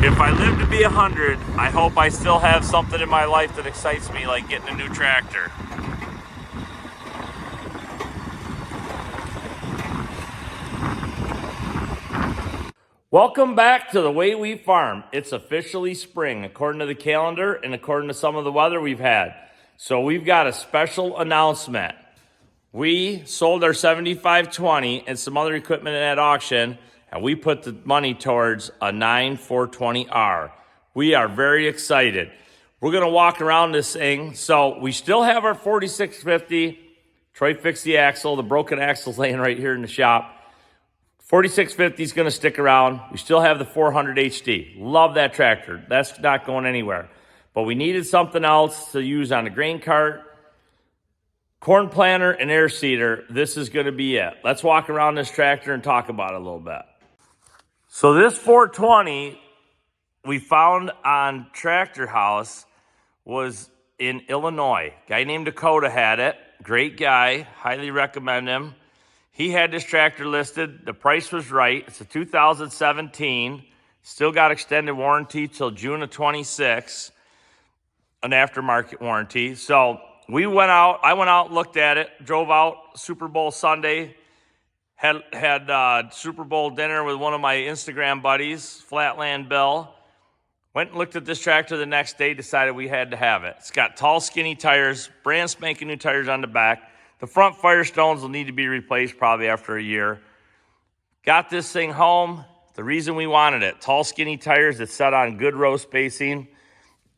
If I live to be 100, I hope I still have something in my life that excites me, like getting a new tractor. Welcome back to the way we farm. It's officially spring, according to the calendar and according to some of the weather we've had. So we've got a special announcement. We sold our 7520 and some other equipment in that auction, and we put the money towards a 9420R. We are very excited. We're going to walk around this thing. So we still have our 4650. Troy fixed the axle. The broken axle's laying right here in the shop. 4650 is going to stick around. We still have the 400 HD. Love that tractor. That's not going anywhere. But we needed something else to use on a grain cart, corn planter, and air seeder. This is going to be it. Let's walk around this tractor and talk about it a little bit. So this 420 we found on Tractor House was in Illinois. Guy named Dakota had it. Great guy. Highly recommend him. He had this tractor listed. The price was right. It's a 2017. Still got extended warranty till June of 26. An aftermarket warranty. So I went out, looked at it, drove out Super Bowl Sunday, had Super Bowl dinner with one of my Instagram buddies, Flatland Bill. Went and looked at this tractor the next day, decided we had to have it. It's got tall, skinny tires, brand spanking new tires on the back. The front Firestones will need to be replaced probably after a year. Got this thing home. The reason we wanted it, tall, skinny tires that set on good row spacing.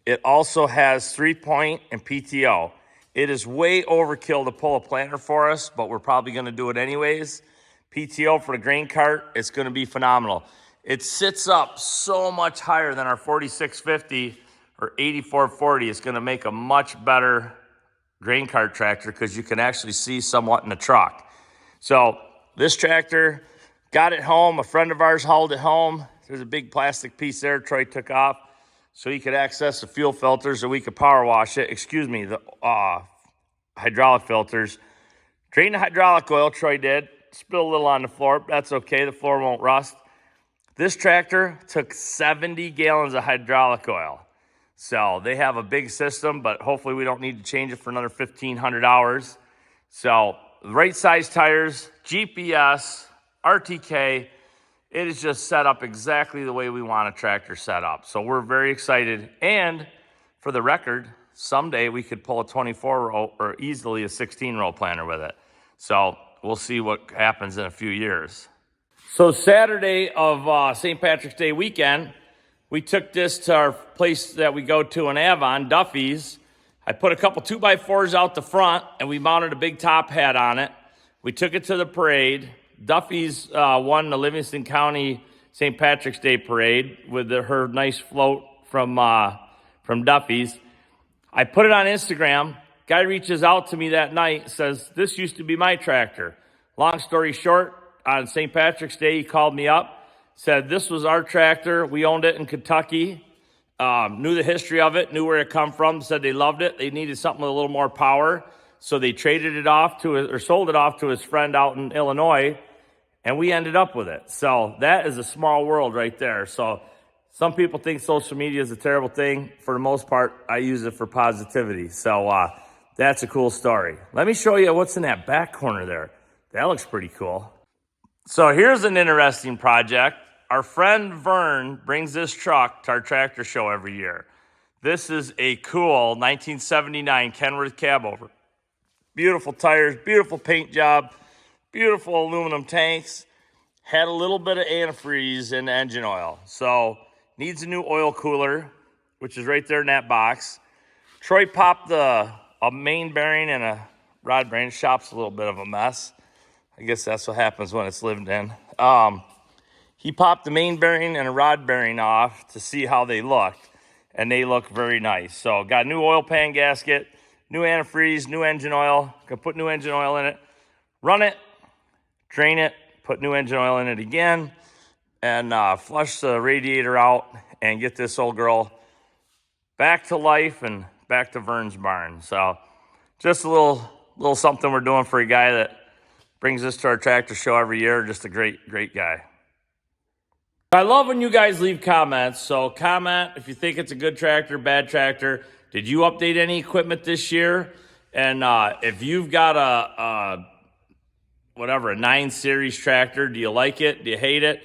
It also has 3-point and PTO. It is way overkill to pull a planter for us, but we're probably going to do it anyways. PTO for the grain cart, it's going to be phenomenal. It sits up so much higher than our 4650 or 8440. It's going to make a much better grain cart tractor because you can actually see somewhat in the truck. So this tractor, got it home. A friend of ours hauled it home. There's a big plastic piece there Troy took off so he could access the fuel filters so we could power wash it. The hydraulic filters. Drain the hydraulic oil, Troy did. Spilled a little on the floor. That's okay. The floor won't rust. This tractor took 70 gallons of hydraulic oil. So they have a big system, but hopefully we don't need to change it for another 1,500 hours. So right size tires, GPS, RTK, it is just set up exactly the way we want a tractor set up. So we're very excited. And for the record, someday we could pull a 24-row or easily a 16-row planter with it. So we'll see what happens in a few years. So Saturday of St. Patrick's Day weekend, we took this to our place that we go to in Avon, Duffy's. I put a couple 2x4s out the front, and we mounted a big top hat on it. We took it to the parade. Duffy's won the Livingston County St. Patrick's Day parade with her nice float from Duffy's. I put it on Instagram. Guy reaches out to me that night, says, "This used to be my tractor." Long story short, on St. Patrick's Day, he called me up, said this was our tractor. We owned it in Kentucky, knew the history of it, knew where it come from, said they loved it. They needed something with a little more power. So they traded it off sold it off to his friend out in Illinois, and we ended up with it. So that is a small world right there. So some people think social media is a terrible thing. For the most part, I use it for positivity. So that's a cool story. Let me show you what's in that back corner there. That looks pretty cool. So here's an interesting project. Our friend Vern brings this truck to our tractor show every year. This is a cool 1979 Kenworth cabover. Beautiful tires, beautiful paint job, beautiful aluminum tanks. Had a little bit of antifreeze in the engine oil. So needs a new oil cooler, which is right there in that box. Troy popped a main bearing and a rod bearing. Shop's a little bit of a mess. I guess that's what happens when it's lived in. He popped the main bearing and a rod bearing off to see how they looked, and they look very nice. So got a new oil pan gasket, new antifreeze, new engine oil. Gonna put new engine oil in it, run it, drain it, put new engine oil in it again, and flush the radiator out and get this old girl back to life and back to Vern's barn. So just a little something we're doing for a guy that brings us to our tractor show every year. Just a great guy. I love when you guys leave comments. So comment if you think it's a good tractor, bad tractor. Did you update any equipment this year? And if you've got a 9 Series tractor, do you like it? Do you hate it?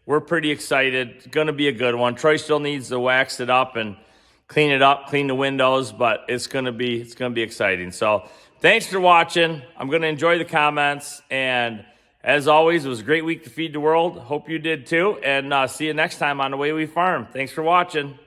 We're pretty excited. It's going to be a good one. Troy still needs to wax it up and clean it up, clean the windows, but it's going to be exciting. So thanks for watching. I'm going to enjoy the comments, and as always, it was a great week to feed the world. Hope you did too, and see you next time on The Way We Farm. Thanks for watching.